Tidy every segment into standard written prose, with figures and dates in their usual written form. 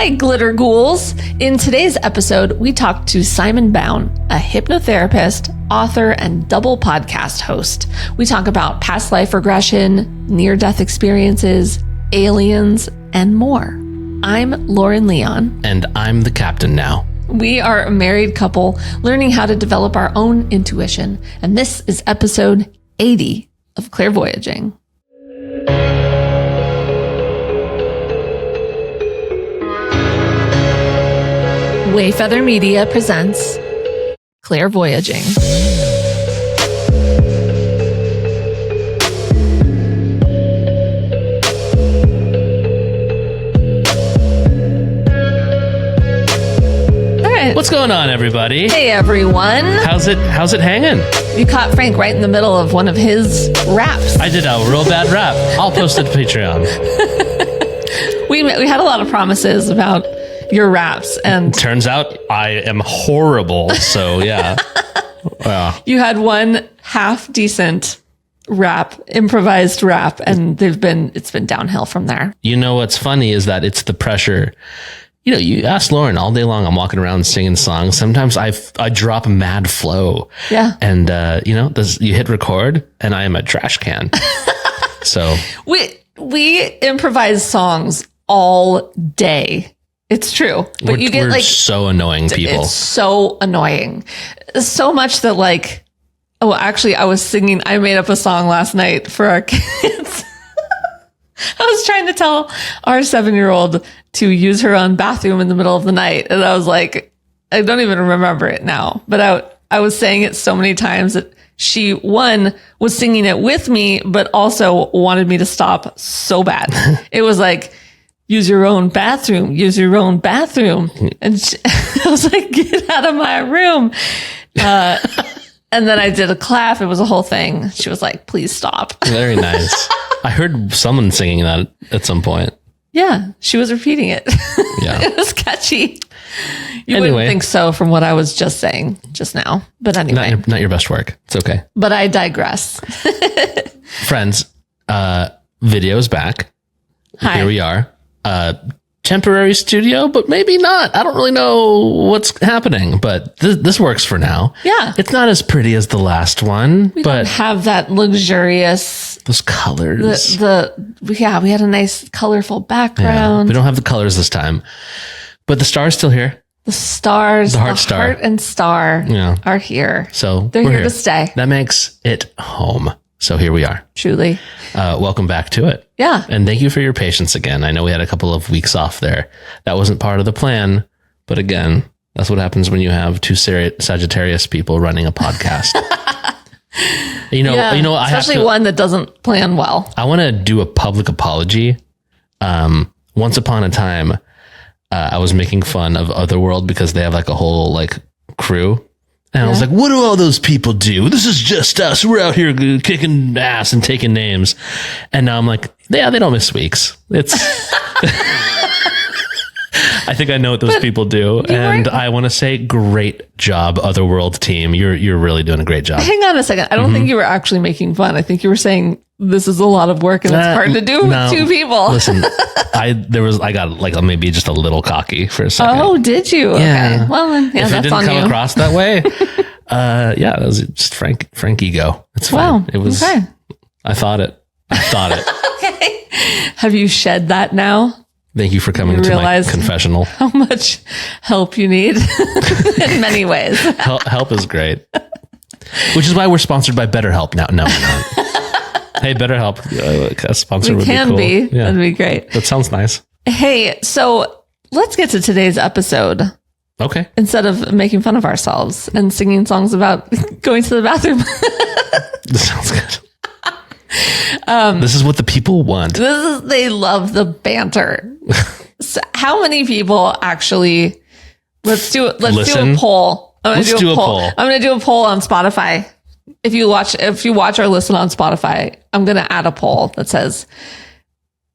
Hi, glitter ghouls. In today's episode, we talked to Simon Bown, a hypnotherapist, author, and double podcast host. We talk about past life regression, near-death experiences, aliens, and more. I'm Lauren Leon. And I'm the captain now. We are a married couple learning how to develop our own intuition. And this is episode 80 of Clairvoyaging. Wayfeather Media presents Clairvoyaging. All right. What's going on, everybody? Hey, everyone. How's it hanging? You caught Frank right in the middle of one of his raps. I did a real bad rap. I'll post it to Patreon. We had a lot of promises about your raps, and turns out I am horrible. So yeah. You had one half decent rap, improvised rap, and it's been downhill from there. You know what's funny is that it's the pressure. You know, you ask Lauren all day long. I'm walking around singing songs. Sometimes I drop mad flow. Yeah. And you hit record, and I am a trash can. So we improvise songs all day. It's true. But you get like so annoying people. It's so annoying. So much that I was singing. I made up a song last night for our kids. I was trying to tell our 7-year-old to use her own bathroom in the middle of the night. And I was like, I don't even remember it now, but I was saying it so many times that she, one, was singing it with me, but also wanted me to stop so bad. It was like, use your own bathroom, use your own bathroom. And I was like, get out of my room. And then I did a clap. It was a whole thing. She was like, please stop. Very nice. I heard someone singing that at some point. Yeah, she was repeating it. Yeah. It was catchy. You wouldn't think so from what I was just saying just now. But anyway. Not your best work. It's okay. But I digress. Friends, video's back. Hi. Here we are. Temporary studio, but maybe not. I don't really know what's happening, but this works for now. Yeah. It's not as pretty as the last one, We but don't have that luxurious, those colors. we had a nice colorful background. We don't have the colors this time, but the star's still here. The stars, the heart and star are here. So they're here to stay. That makes it home. So here we are. Truly. Welcome back to it. Yeah. And thank you for your patience again. I know we had a couple of weeks off there. That wasn't part of the plan. But again, that's what happens when you have two Sagittarius people running a podcast. Especially one that doesn't plan well. I want to do a public apology. Once upon a time, I was making fun of Otherworld because they have like a whole crew. And I was like, what do all those people do? This is just us. We're out here kicking ass and taking names. And now I'm like, yeah, they don't miss weeks. It's, I think I know what those people do. And I want to say, great job, Otherworld team. You're really doing a great job. Hang on a second. I don't think you were actually making fun. I think you were saying this is a lot of work and it's hard to do with two people. Listen, I got maybe just a little cocky for a second. Oh, did you? Yeah. Okay. Well, if that's it didn't come across that way, it was just Frank ego. It's fine. Wow. It was. Okay. I thought it. Okay. Have you shed that now? Thank you for coming to my confessional. How much help you need in many ways. Help is great. Which is why we're sponsored by BetterHelp now. No, we're not. Hey, BetterHelp, a sponsor would be cool. Yeah. That'd be great. That sounds nice. Hey, so let's get to today's episode. Okay. Instead of making fun of ourselves and singing songs about going to the bathroom. This sounds good. This is what the people want. They love the banter. So how many people actually? Let's do a poll. I'm going to do a poll. I'm going to do a poll on Spotify. If you watch or listen on Spotify, I'm going to add a poll that says,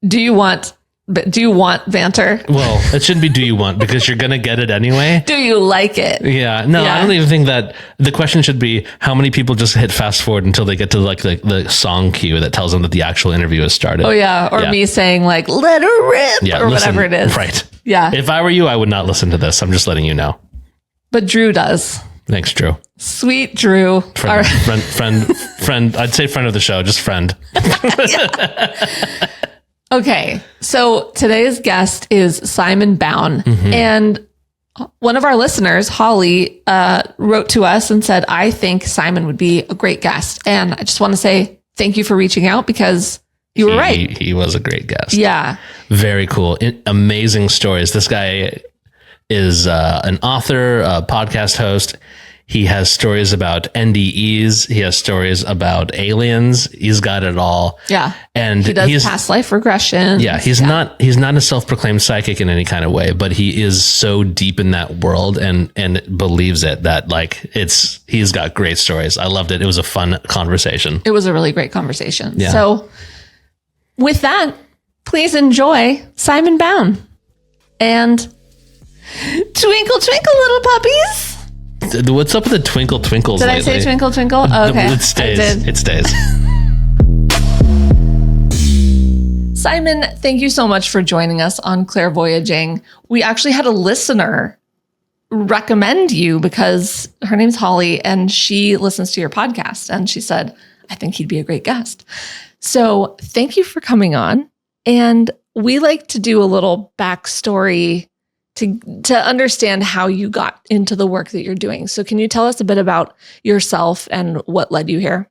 do you want But do you want banter? Well, it shouldn't be do you want, because you're going to get it anyway. Do you like it? Yeah. No, I don't even think that the question should be how many people just hit fast forward until they get to like the song cue that tells them that the actual interview has started. Oh, yeah. Or me saying like, let her rip or whatever it is. Right. Yeah. If I were you, I would not listen to this. I'm just letting you know. But Drew does. Thanks, Drew. Sweet Drew. Friend. I'd say friend of the show, just friend. Okay. So today's guest is Simon Bown. Mm-hmm. And one of our listeners, Holly, wrote to us and said, I think Simon would be a great guest. And I just want to say thank you for reaching out, because you were right. He was a great guest. Yeah. Very cool. Amazing stories. This guy is an author, a podcast host. He has stories about NDEs. He has stories about aliens. He's got it all. Yeah. And he does past life regression. Yeah. He's not a self-proclaimed psychic in any kind of way, but he is so deep in that world and believes it that like he's got great stories. I loved it. It was a fun conversation. It was a really great conversation. Yeah. So with that, please enjoy Simon Bown and Twinkle, Twinkle, Little Puppies. What's up with the twinkle twinkles Did lately? I say twinkle twinkle? Oh, okay. It stays. I did. It stays. Simon, thank you so much for joining us on Clairvoyaging. We actually had a listener recommend you because her name's Holly and she listens to your podcast. And she said, I think he'd be a great guest. So thank you for coming on. And we like to do a little backstory to understand how you got into the work that you're doing. So can you tell us a bit about yourself and what led you here?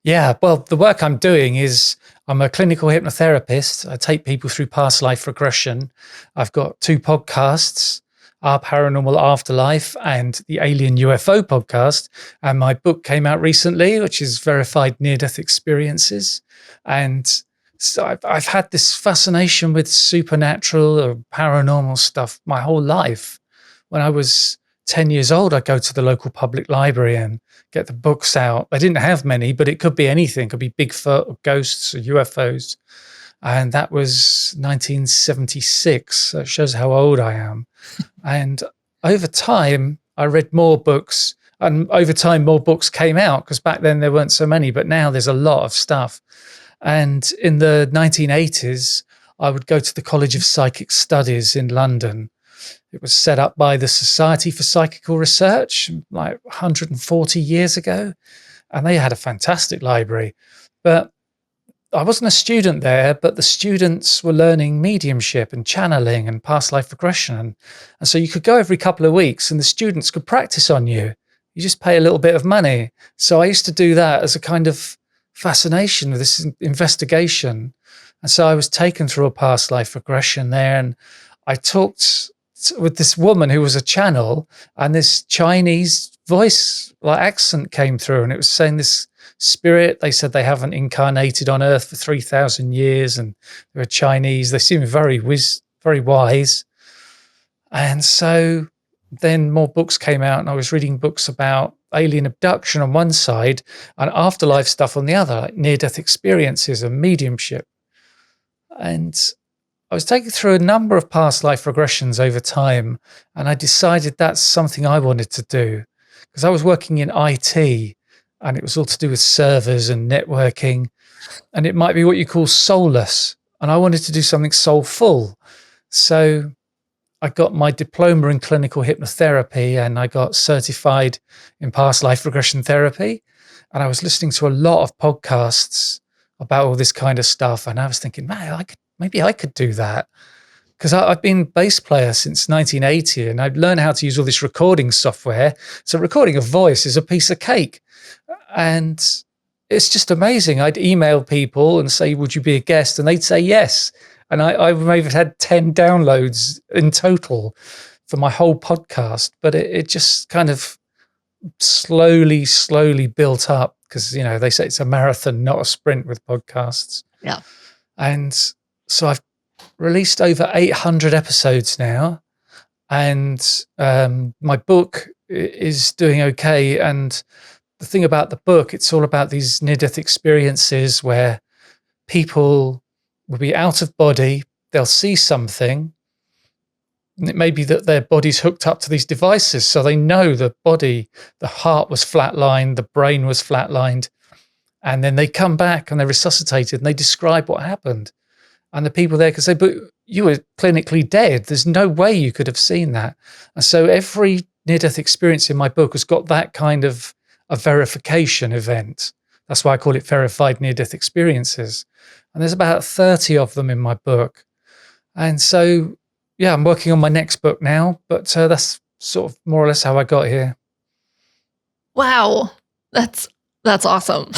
Yeah, well, the work I'm doing is I'm a clinical hypnotherapist. I take people through past life regression. I've got 2 podcasts, Our Paranormal Afterlife and the Alien UFO podcast. And my book came out recently, which is Verified Near-Death Experiences. And so I've had this fascination with supernatural or paranormal stuff my whole life. When I was 10 years old, I'd go to the local public library and get the books out. They didn't have many, but it could be anything. It could be Bigfoot or ghosts or UFOs. And that was 1976. So it shows how old I am. And over time, I read more books. And over time, more books came out because back then there weren't so many. But now there's a lot of stuff. And in the 1980s, I would go to the College of Psychic Studies in London. It was set up by the Society for Psychical Research like 140 years ago. And they had a fantastic library. But I wasn't a student there, but the students were learning mediumship and channeling and past life regression. And so you could go every couple of weeks and the students could practice on you. You just pay a little bit of money. So I used to do that as a kind of fascination with this investigation. And so I was taken through a past life regression there. And I talked with this woman who was a channel, and this Chinese voice, like accent came through, and it was saying this spirit, they said they haven't incarnated on Earth for 3,000 years, and they were Chinese. They seemed very wise. And so then more books came out, and I was reading books about alien abduction on one side and afterlife stuff on the other, like near-death experiences and mediumship. And I was taken through a number of past life regressions over time, and I decided that's something I wanted to do because I was working in IT, and it was all to do with servers and networking, and it might be what you call soulless, and I wanted to do something soulful. So I got my diploma in clinical hypnotherapy and I got certified in past life regression therapy. And I was listening to a lot of podcasts about all this kind of stuff. And I was thinking, man, maybe I could do that. Because I've been bass player since 1980 and I'd learned how to use all this recording software. So recording a voice is a piece of cake. And it's just amazing. I'd email people and say, would you be a guest? And they'd say yes. And I maybe have had 10 downloads in total for my whole podcast. But it just kind of slowly built up because, they say it's a marathon, not a sprint with podcasts. Yeah. And so I've released over 800 episodes now. And my book is doing okay. And the thing about the book, it's all about these near-death experiences where people will be out of body. They'll see something. And it may be that their body's hooked up to these devices, so they know the body, the heart was flatlined, the brain was flatlined, and then they come back and they're resuscitated and they describe what happened. And the people there can say, but you were clinically dead. There's no way you could have seen that. And so every near-death experience in my book has got that kind of a verification event. That's why I call it verified near-death experiences. And there's about 30 of them in my book. And so, yeah, I'm working on my next book now, but that's sort of more or less how I got here. Wow. That's awesome.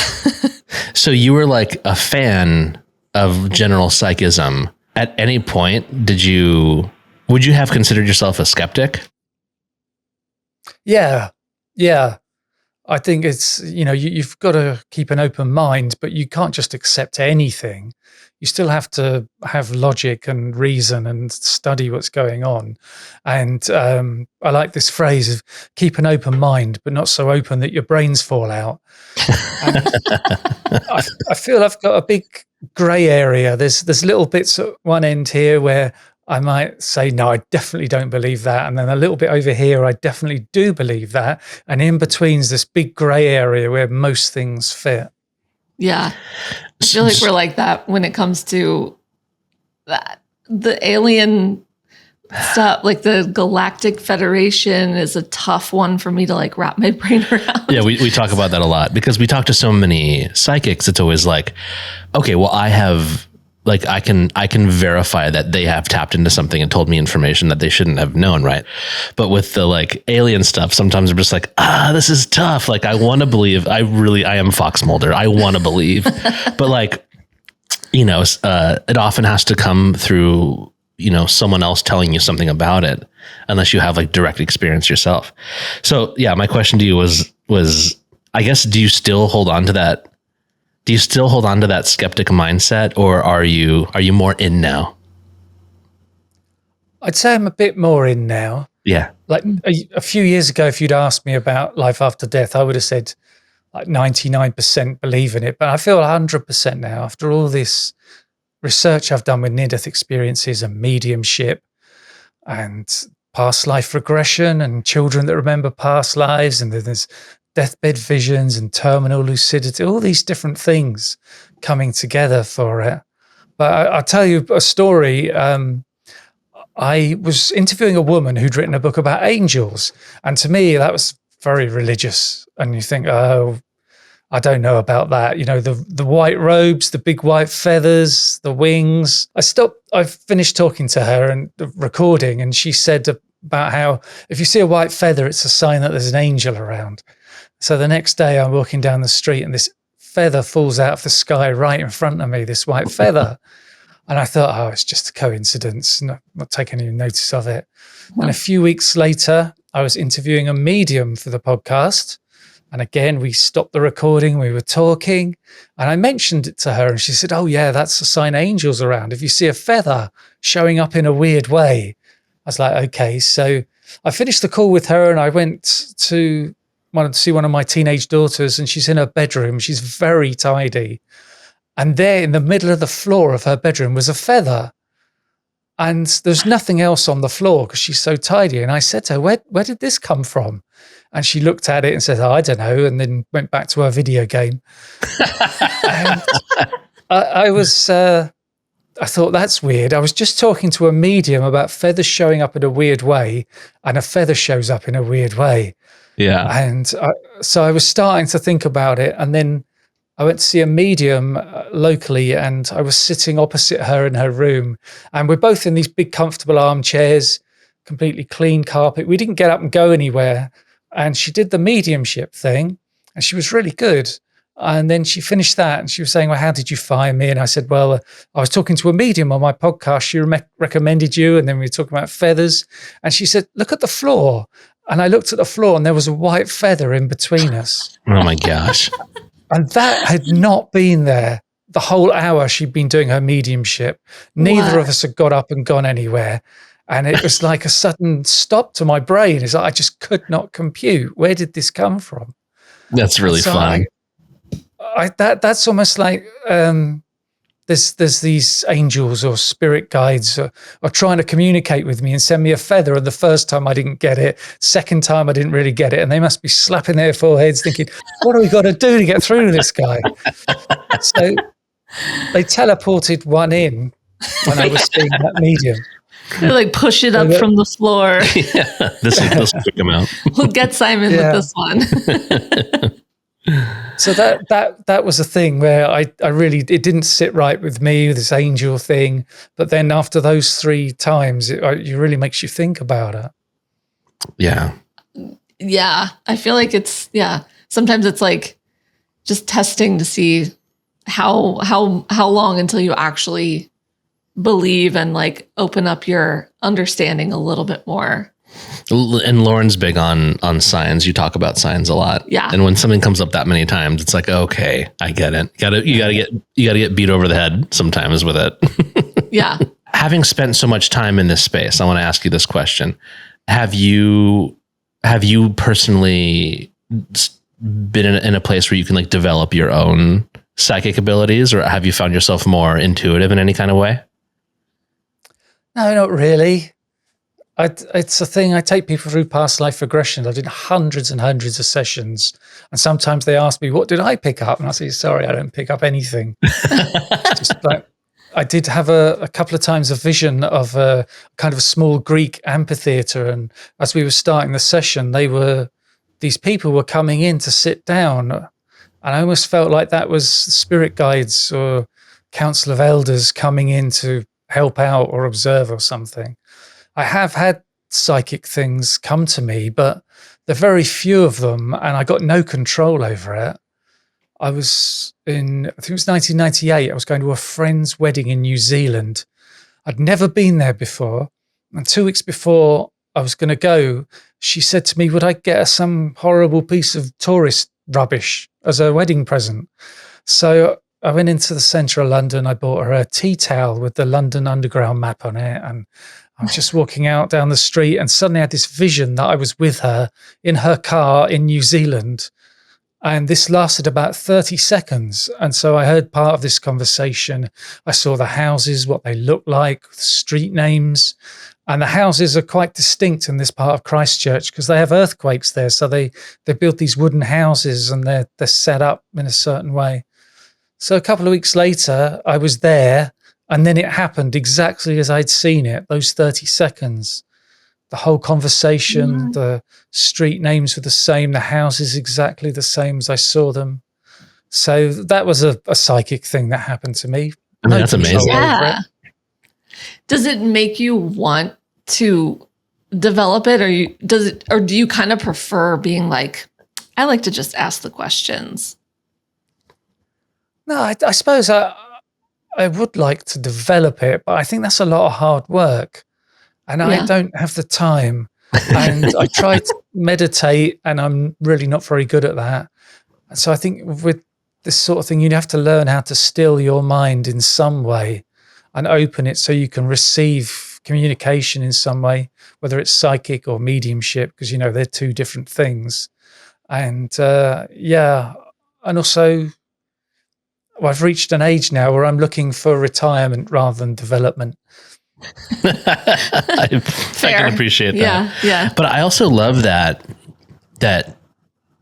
So you were like a fan of general psychism. At any point, would you have considered yourself a skeptic? Yeah. I think it's, you've got to keep an open mind, but you can't just accept anything. You still have to have logic and reason and study what's going on. And I like this phrase of keep an open mind, but not so open that your brains fall out. And I feel I've got a big grey area. There's little bits at one end here where I might say, no, I definitely don't believe that. And then a little bit over here, I definitely do believe that. And in between is this big grey area where most things fit. Yeah. I feel like we're like that when it comes to that. The alien stuff, like the Galactic Federation is a tough one for me to like wrap my brain around. Yeah, we talk about that a lot because we talk to so many psychics. It's always like, okay, well, I can verify that they have tapped into something and told me information that they shouldn't have known, right? But with the like alien stuff, sometimes I'm just like, this is tough. Like I want to believe. I am Fox Mulder. I want to believe, but like, it often has to come through, someone else telling you something about it, unless you have like direct experience yourself. So yeah, my question to you was, I guess, do you still hold on to that? Do you still hold on to that skeptic mindset, or are you more in now? I'd say I'm a bit more in now. Yeah. Like a few years ago, if you'd asked me about life after death, I would have said like 99% believe in it. But I feel 100% now after all this research I've done with near-death experiences and mediumship and past life regression and children that remember past lives, and there's deathbed visions and terminal lucidity, all these different things coming together for it. But I'll tell you a story. I was interviewing a woman who'd written a book about angels. And to me, that was very religious. And you think, oh, I don't know about that. The white robes, the big white feathers, the wings. I finished talking to her and the recording, and she said about how if you see a white feather, it's a sign that there's an angel around. So the next day I'm walking down the street and this feather falls out of the sky right in front of me, this white feather. And I thought, oh, it's just a coincidence, not taking any notice of it. And a few weeks later, I was interviewing a medium for the podcast. And again, we stopped the recording, we were talking, and I mentioned it to her and she said, oh yeah, that's a sign angels around. If you see a feather showing up in a weird way. I was like, okay. So I finished the call with her and I wanted to see one of my teenage daughters, and she's in her bedroom. She's very tidy. And there in the middle of the floor of her bedroom was a feather. And there's nothing else on the floor because she's so tidy. And I said to her, where did this come from? And she looked at it and said, oh, I don't know. And then went back to her video game. And I thought, that's weird. I was just talking to a medium about feathers showing up in a weird way, and a feather shows up in a weird way. Yeah. And so I was starting to think about it. And then I went to see a medium locally, and I was sitting opposite her in her room. And we're both in these big, comfortable armchairs, completely clean carpet. We didn't get up and go anywhere. And she did the mediumship thing, and she was really good. And then she finished that, and she was saying, well, how did you find me? And I said, well, I was talking to a medium on my podcast. She recommended you. And then we were talking about feathers. And she said, look at the floor. And I looked at the floor, and there was a white feather in between us. Oh my gosh. And that had not been there the whole hour she'd been doing her mediumship. Neither of us had got up and gone anywhere. And it was like a sudden stop to my brain. It's like I just could not compute. Where did this come from? That's really fun. That's almost like there's these angels or spirit guides are trying to communicate with me and send me a feather. And the first time I didn't get it, second time I didn't really get it. And they must be slapping their foreheads thinking, what do we got to do to get through to this guy? So they teleported one in when I was seeing that medium. They like push it up from the floor. Yeah, this will freak him out. We'll get Simon with this one. So that was a thing where I really, it didn't sit right with me, this angel thing. But then after those 3 times, it really makes you think about it. Yeah. Yeah. I feel like sometimes it's like just testing to see how long until you actually believe and like open up your understanding a little bit more. And Lauren's big on signs. You talk about signs a lot. Yeah. And when something comes up that many times, it's like, okay, I get it. You gotta get beat over the head sometimes with it. Yeah. Having spent so much time in this space, I want to ask you this question. Have you personally been in a place where you can like develop your own psychic abilities, or have you found yourself more intuitive in any kind of way? No, not really. It's a thing. I take people through past life regression. I did hundreds and hundreds of sessions. And sometimes they ask me, what did I pick up? And I say, sorry, I don't pick up anything. Just like, I did have a couple of times a vision of a kind of a small Greek amphitheater. And as we were starting the session, these people were coming in to sit down. And I almost felt like that was spirit guides or council of elders coming in to help out or observe or something. I have had psychic things come to me, but there are very few of them, and I got no control over it. I think it was 1998. I was going to a friend's wedding in New Zealand. I'd never been there before. And 2 weeks before I was going to go, she said to me, would I get her some horrible piece of tourist rubbish as a wedding present? So I went into the centre of London. I bought her a tea towel with the London Underground map on it. And I was just walking out down the street and suddenly I had this vision that I was with her in her car in New Zealand. And this lasted about 30 seconds. And so I heard part of this conversation. I saw the houses, what they look like, street names. And the houses are quite distinct in this part of Christchurch because they have earthquakes there. So they build these wooden houses and they're set up in a certain way. So a couple of weeks later, I was there. And then it happened exactly as I'd seen it, those 30 seconds. The whole conversation, the street names were the same, the houses exactly the same as I saw them. So that was a psychic thing that happened to me. I mean, that's amazing. Yeah. Does it make you want to develop it, or do you kind of prefer being like, I like to just ask the questions? No, I suppose I would like to develop it, but I think that's a lot of hard work. And I don't have the time. And I try to meditate and I'm really not very good at that. So I think with this sort of thing, you'd have to learn how to still your mind in some way and open it so you can receive communication in some way, whether it's psychic or mediumship, because, they're 2 different things. And and also, I've reached an age now where I'm looking for retirement rather than development. I can appreciate that. Yeah. But I also love that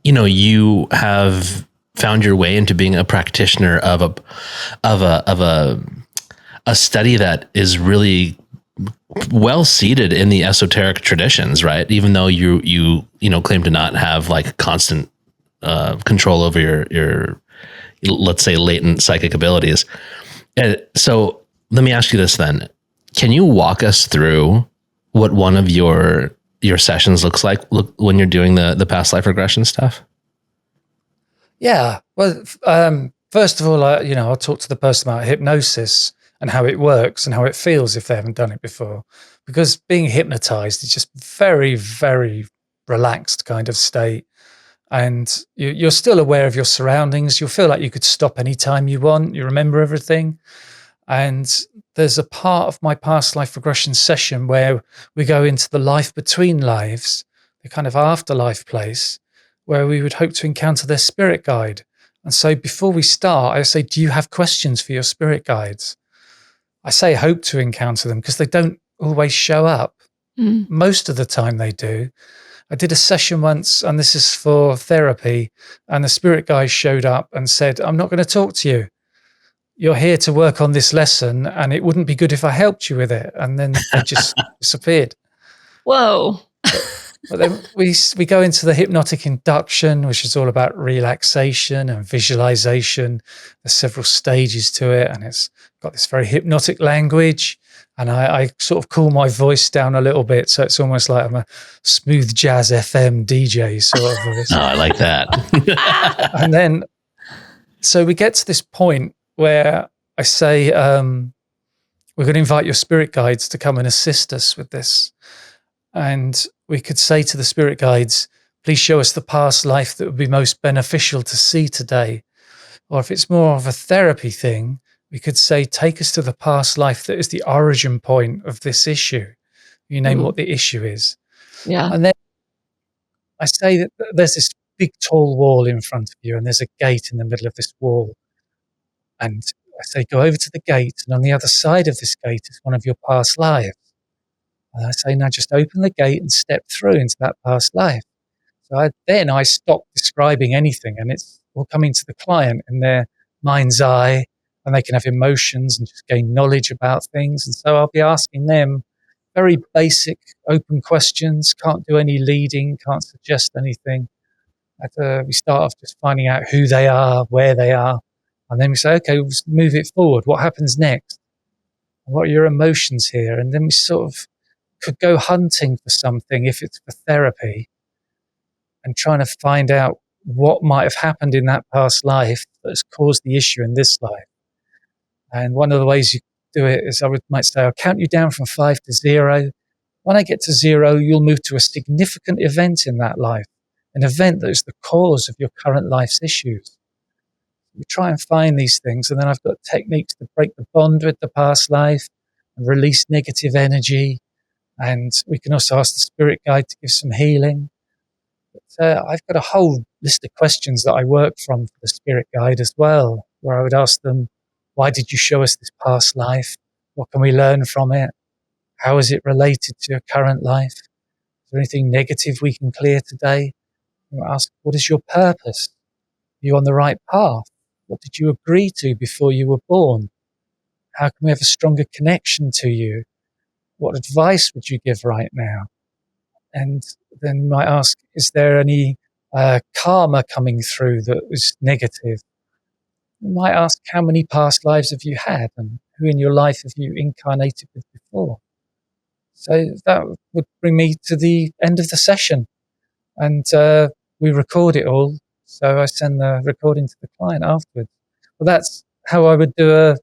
you have found your way into being a practitioner of a study that is really well seated in the esoteric traditions, right? Even though you claim to not have like constant control over your let's say latent psychic abilities. And so let me ask you this then. Can you walk us through what one of your sessions looks like when you're doing the past life regression stuff? Yeah. Well, first of all, I'll talk to the person about hypnosis and how it works and how it feels if they haven't done it before. Because being hypnotized is just very, very relaxed kind of state. And you're still aware of your surroundings. You'll feel like you could stop anytime you want. You remember everything. And there's a part of my past life regression session where we go into the life between lives, the kind of afterlife place, where we would hope to encounter their spirit guide. And so before we start, I say, do you have questions for your spirit guides? I say hope to encounter them because they don't always show up. Mm. Most of the time they do. I did a session once, and this is for therapy, and the spirit guide showed up and said, I'm not going to talk to you. You're here to work on this lesson, and it wouldn't be good if I helped you with it. And then they just disappeared. Whoa. But then we go into the hypnotic induction, which is all about relaxation and visualization. There's several stages to it, and it's got this very hypnotic language. And I sort of cool my voice down a little bit, so it's almost like I'm a smooth jazz FM DJ sort of voice. Oh, I like that. And then, so we get to this point where I say, we're going to invite your spirit guides to come and assist us with this. And we could say to the spirit guides, please show us the past life that would be most beneficial to see today. Or if it's more of a therapy thing, we could say, take us to the past life that is the origin point of this issue. You name what the issue is. Yeah. And then I say that there's this big tall wall in front of you, and there's a gate in the middle of this wall. And I say, go over to the gate, and on the other side of this gate is one of your past lives. And I say, now just open the gate and step through into that past life. So I stop describing anything, and it's all coming to the client in their mind's eye, and they can have emotions and just gain knowledge about things. And so I'll be asking them very basic, open questions, can't do any leading, can't suggest anything. We start off just finding out who they are, where they are, and then we say, okay, we'll just move it forward. What happens next? What are your emotions here? And then we sort of could go hunting for something if it's for therapy and trying to find out what might have happened in that past life that has caused the issue in this life. And one of the ways you do it is might say, I'll count you down from 5 to 0. When I get to 0, you'll move to a significant event in that life, an event that is the cause of your current life's issues. We try and find these things, and then I've got techniques to break the bond with the past life and release negative energy. And we can also ask the spirit guide to give some healing. But I've got a whole list of questions that I work from for the spirit guide as well, where I would ask them, why did you show us this past life? What can we learn from it? How is it related to your current life? Is there anything negative we can clear today? And I ask, what is your purpose? Are you on the right path? What did you agree to before you were born? How can we have a stronger connection to you? What advice would you give right now? And then you might ask, is there any karma coming through that was negative? You might ask, how many past lives have you had, and who in your life have you incarnated with before? So that would bring me to the end of the session. And we record it all. So I send the recording to the client afterwards. Well, that's how I would do a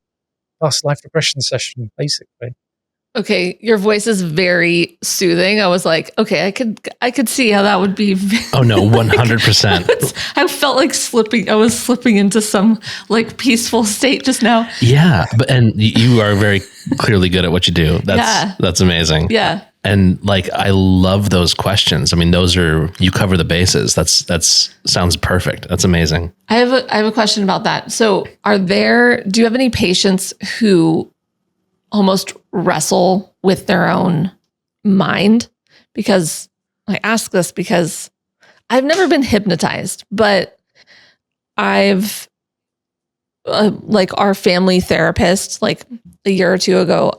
past life regression session, basically. Okay, your voice is very soothing. I was like, okay, I could see how that would be. Oh no, 100%. I felt like I was slipping into some like peaceful state just now. Yeah, and you are very clearly good at what you do. That's amazing. Yeah. And like, I love those questions. I mean, you cover the bases. That's sounds perfect. That's amazing. I have a question about that. So do you have any patients who almost wrestle with their own mind? Because I ask this because I've never been hypnotized, but I've like our family therapist, like a year or two ago,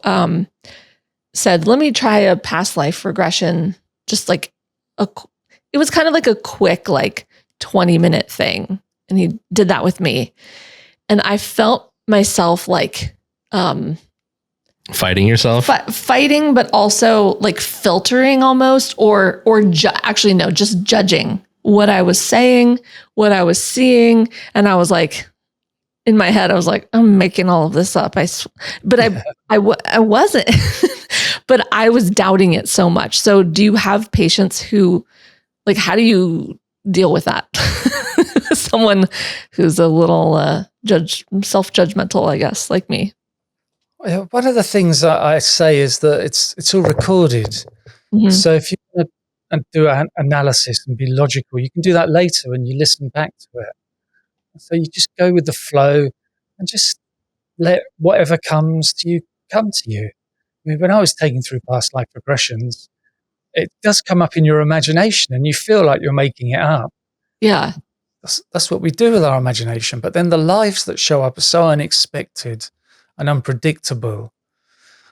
said, let me try a past life regression. Just like it was kind of like a quick, like 20-minute thing. And he did that with me. And I felt myself like, fighting yourself, fighting, but also like filtering almost, just judging what I was saying, what I was seeing. And I was like, in my head, I was like, I'm making all of this up. But I wasn't, but I was doubting it so much. So do you have patients who, like, how do you deal with that? Someone who's a little self-judgmental, I guess, like me. One of the things that I say is that it's all recorded. Mm-hmm. So if you want to do an analysis and be logical, you can do that later when you listen back to it. So you just go with the flow and just let whatever comes to you come to you. I mean, when I was taking through past life regressions, it does come up in your imagination and you feel like you're making it up. Yeah. That's what we do with our imagination. But then the lives that show up are so unexpected and unpredictable.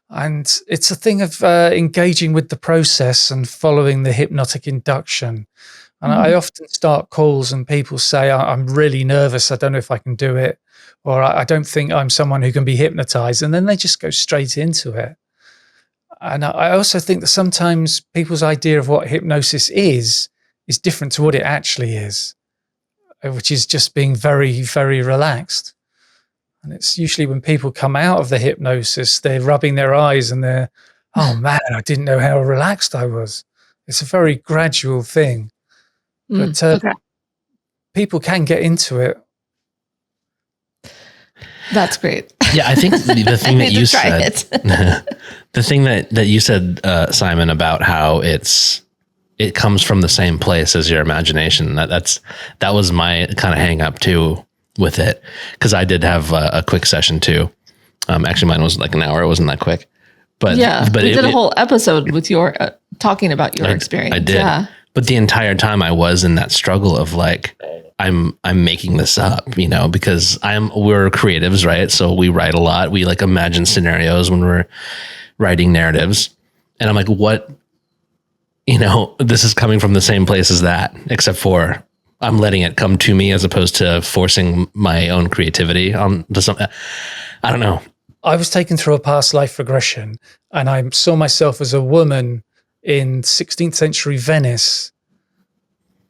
And it's a thing of engaging with the process and following the hypnotic induction. And I often start calls and people say, I'm really nervous. I don't know if I can do it. Or I don't think I'm someone who can be hypnotized. And then they just go straight into it. And I also think that sometimes people's idea of what hypnosis is different to what it actually is, which is just being very, very relaxed. And it's usually when people come out of the hypnosis, they're rubbing their eyes and they're, oh man, I didn't know how relaxed I was. It's a very gradual thing. But Okay. people can get into it. That's great. Yeah, I think the thing that you said, it. the thing that you said, Simon, about how it comes from the same place as your imagination. That was my kind of hang up too with it, because I did have a quick session too. Actually, mine was like an hour. It wasn't that quick, but yeah, but we did a whole episode with your talking about your experience. I did, yeah. But the entire time I was in that struggle of like, I'm making this up, because we're creatives, right? So we write a lot. We like imagine scenarios when we're writing narratives, and I'm like, what? This is coming from the same place as that, except for I'm letting it come to me as opposed to forcing my own creativity onto something. I don't know. I was taken through a past life regression and I saw myself as a woman in 16th century Venice.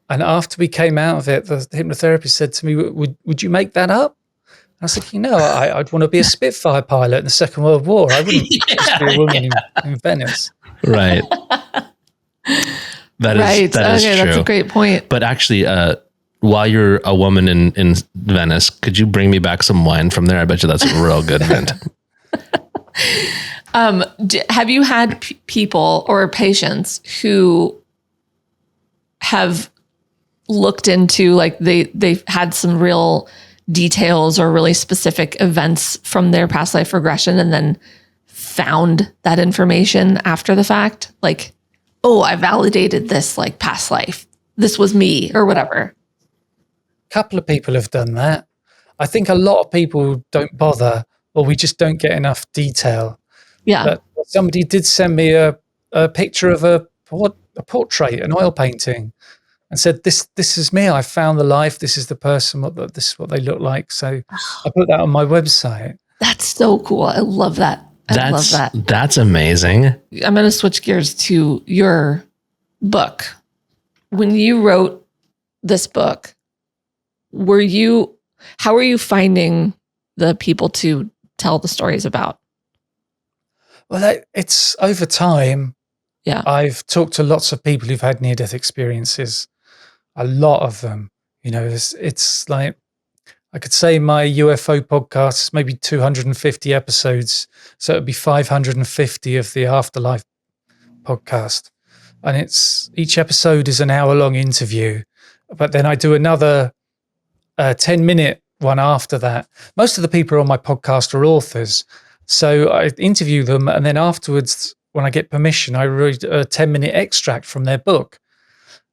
And after we came out of it, the hypnotherapist said to me, would you make that up? I was thinking, no, I'd want to be a Spitfire pilot in the Second World War. I wouldn't just be a woman in Venice. Right. That is true. That's a great point. But actually, while you're a woman in Venice, could you bring me back some wine from there? I bet you that's a real good hint. Have you had people or patients who have looked into, like they've had some real details or really specific events from their past life regression and then found that information after the fact? Like, oh, I validated this like past life. This was me or whatever. A couple of people have done that. I think a lot of people don't bother, or we just don't get enough detail. Yeah. But somebody did send me a picture of a portrait, an oil painting, and said, this is me. I found the life. This is the person. This is what they look like. So I put that on my website. That's so cool. I love that. I love that. That's amazing. I'm going to switch gears to your book. When you wrote this book, how were you finding the people to tell the stories about? Well, it's over time. Yeah. I've talked to lots of people who've had near-death experiences. A lot of them, it's like, I could say my UFO podcast is maybe 250 episodes. So it'd be 550 of the Afterlife podcast. And each episode is an hour-long interview. But then I do another 10-minute one after that. Most of the people on my podcast are authors. So I interview them, and then afterwards, when I get permission, I read a 10-minute extract from their book.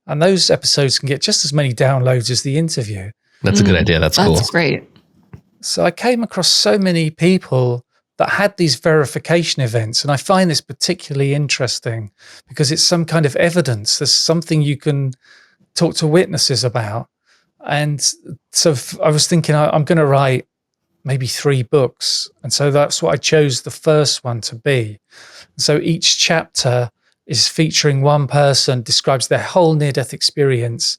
And those episodes can get just as many downloads as the interview. That's a good idea. That's cool. That's great. So I came across so many people that had these verification events. And I find this particularly interesting because it's some kind of evidence. There's something you can talk to witnesses about. And so I was thinking, I'm going to write maybe 3 books. And so that's what I chose the first one to be. So each chapter is featuring one person, describes their whole near-death experience,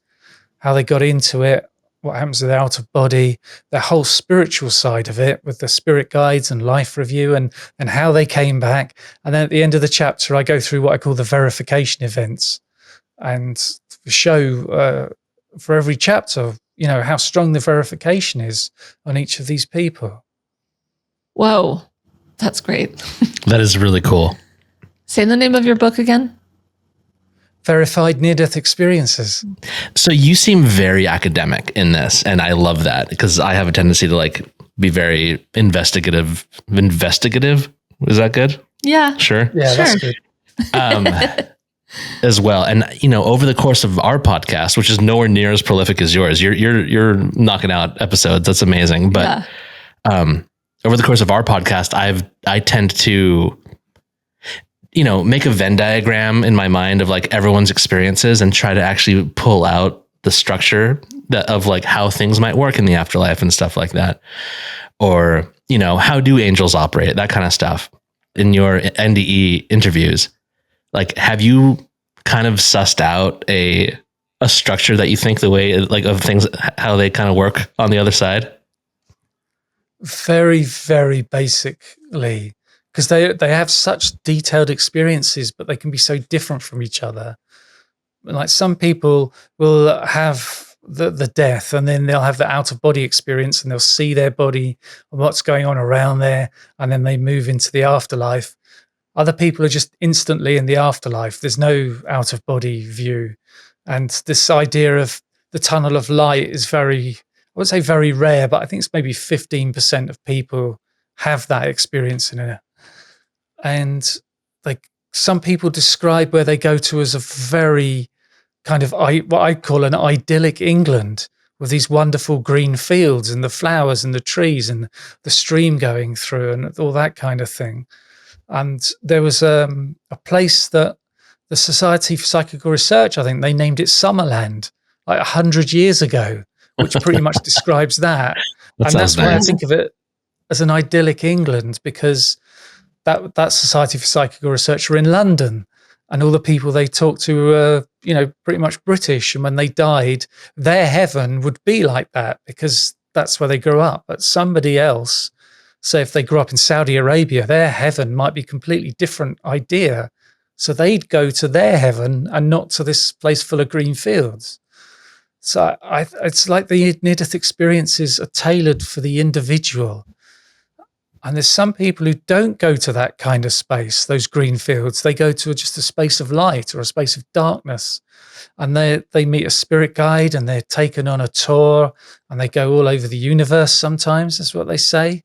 how they got into it, what happens with out of body, the whole spiritual side of it with the spirit guides and life review and how they came back. And then at the end of the chapter, I go through what I call the verification events and show for every chapter, how strong the verification is on each of these people. Whoa, that's great. That is really cool. Say the name of your book again. verified near-death experiences. So you seem very academic in this, and I love that because I have a tendency to like be very investigative. Is that good? Yeah. Sure. Yeah, Sure. that's good. As well. And over the course of our podcast, which is nowhere near as prolific as yours, you're knocking out episodes. That's amazing. But over the course of our podcast, I tend to make a Venn diagram in my mind of like everyone's experiences and try to actually pull out the structure of like how things might work in the afterlife and stuff like that. Or, how do angels operate? That kind of stuff. In your NDE interviews, like, have you kind of sussed out a structure that you think the way like of things, how they kind of work on the other side? Very, very basically, because they have such detailed experiences, but they can be so different from each other. Like some people will have the death, and then they'll have the out of body experience, and they'll see their body and what's going on around there, and then they move into the afterlife. Other people are just instantly in the afterlife. There's no out of body view, and this idea of the tunnel of light is very, I would say very rare, but I think it's maybe 15% of people have that experience in it. And like some people describe where they go to as a very kind of what I call an idyllic England, with these wonderful green fields and the flowers and the trees and the stream going through and all that kind of thing. And there was a place that the Society for Psychical Research, I think they named it Summerland like 100 years ago, which pretty much describes that. And that's why I think of it as an idyllic England, because that Society for Psychical Research were in London, and all the people they talked to were, pretty much British. And when they died, their heaven would be like that because that's where they grew up. But somebody else, say if they grew up in Saudi Arabia, their heaven might be a completely different idea. So they'd go to their heaven and not to this place full of green fields. So it's like the near-death experiences are tailored for the individual. And there's some people who don't go to that kind of space, those green fields. They go to just a space of light or a space of darkness. And they meet a spirit guide, and they're taken on a tour, and they go all over the universe sometimes. That's what they say.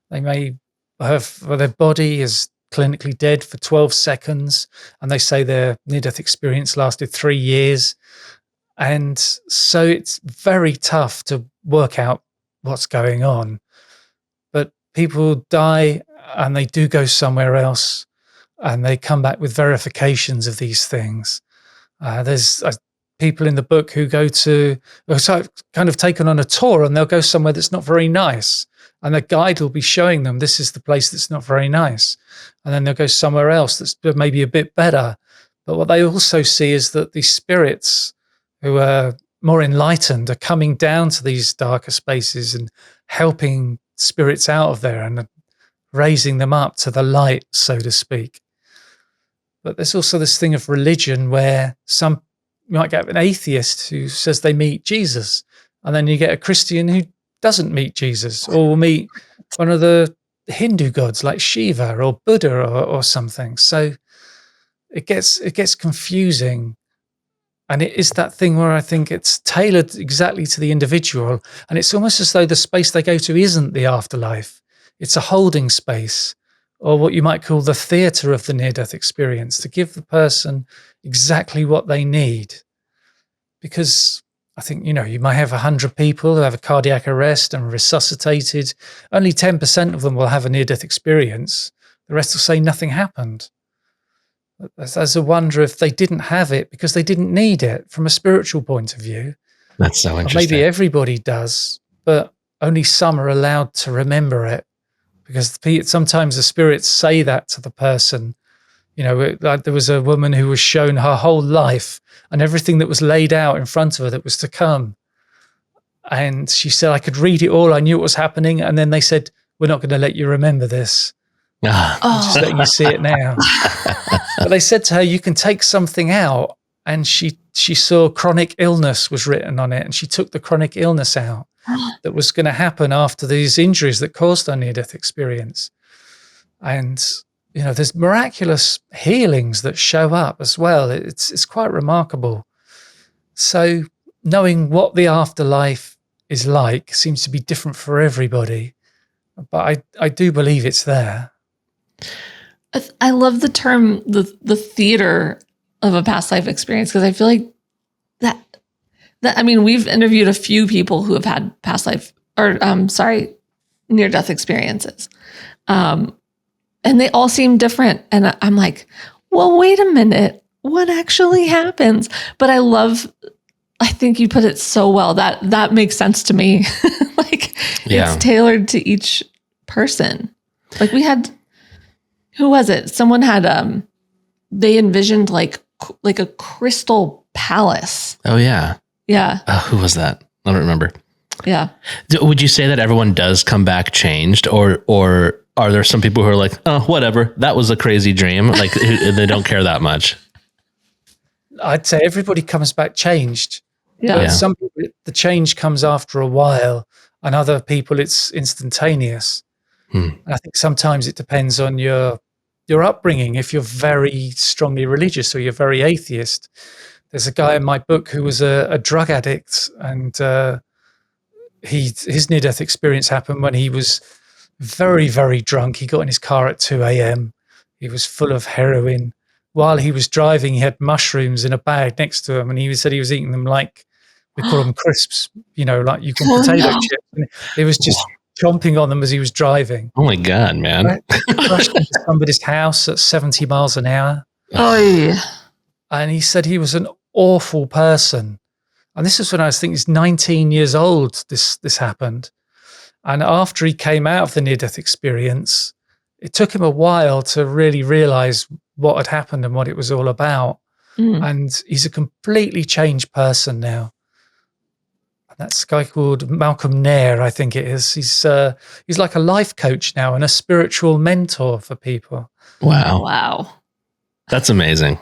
They may have, their body is clinically dead for 12 seconds, and they say their near-death experience lasted 3 years. And so it's very tough to work out what's going on. But people die and they do go somewhere else, and they come back with verifications of these things. There's people in the book who go to, kind of taken on a tour, and they'll go somewhere that's not very nice. And the guide will be showing them, this is the place that's not very nice. And then they'll go somewhere else that's maybe a bit better. But what they also see is that these spirits who are more enlightened are coming down to these darker spaces and helping spirits out of there and raising them up to the light, so to speak. But there's also this thing of religion where you might get an atheist who says they meet Jesus, and then you get a Christian who doesn't meet Jesus, or will meet one of the Hindu gods like Shiva or Buddha or something. So it gets confusing. And it is that thing where I think it's tailored exactly to the individual. And it's almost as though the space they go to isn't the afterlife. It's a holding space, or what you might call the theatre of the near-death experience, to give the person exactly what they need. Because I think, you might have 100 people who have a cardiac arrest and resuscitated. Only 10% of them will have a near-death experience. The rest will say nothing happened. There's a wonder if they didn't have it because they didn't need it from a spiritual point of view. That's so interesting. Or maybe everybody does, but only some are allowed to remember it, because sometimes the spirits say that to the person. Like there was a woman who was shown her whole life and everything that was laid out in front of her that was to come. And she said, I could read it all. I knew what was happening. And then they said, we're not going to let you remember this. Just letting you see it now. But they said to her, you can take something out. And she saw chronic illness was written on it. And she took the chronic illness out that was going to happen after these injuries that caused her near-death experience. And there's miraculous healings that show up as well. It's quite remarkable. So knowing what the afterlife is like seems to be different for everybody, but I do believe it's there. I love the term, the theater of a past life experience, because I feel like that, I mean, we've interviewed a few people who have had past life, or near-death experiences. And they all seem different. And I'm like, well, wait a minute, what actually happens? But I think you put it so well that makes sense to me. It's tailored to each person. Like we had, who was it? Someone had, they envisioned like a crystal palace. Oh yeah. Yeah. Who was that? I don't remember. Yeah. Would you say that everyone does come back changed, or are there some people who are like, oh, whatever, that was a crazy dream? Like they don't care that much. I'd say everybody comes back changed. Yeah. But some people, the change comes after a while, and other people it's instantaneous. And I think sometimes it depends on your upbringing. If you're very strongly religious or you're very atheist, there's a guy in my book who was a drug addict, and his near-death experience happened when he was very, very drunk. He got in his car at 2 a.m. He was full of heroin. While he was driving, he had mushrooms in a bag next to him, and he said he was eating them like, we call them crisps, like you can potato chips. And he was just chomping on them as he was driving. Oh my God, man. Right? He crashed into somebody's house at 70 miles an hour. Oh, yeah. And he said he was an awful person. And this is when I was thinking he's 19 years old, this happened. And after he came out of the near-death experience, it took him a while to really realize what had happened and what it was all about. And he's a completely changed person now. And that's a guy called Malcolm Nair, I think it is. He's like a life coach now and a spiritual mentor for people. Wow. That's amazing.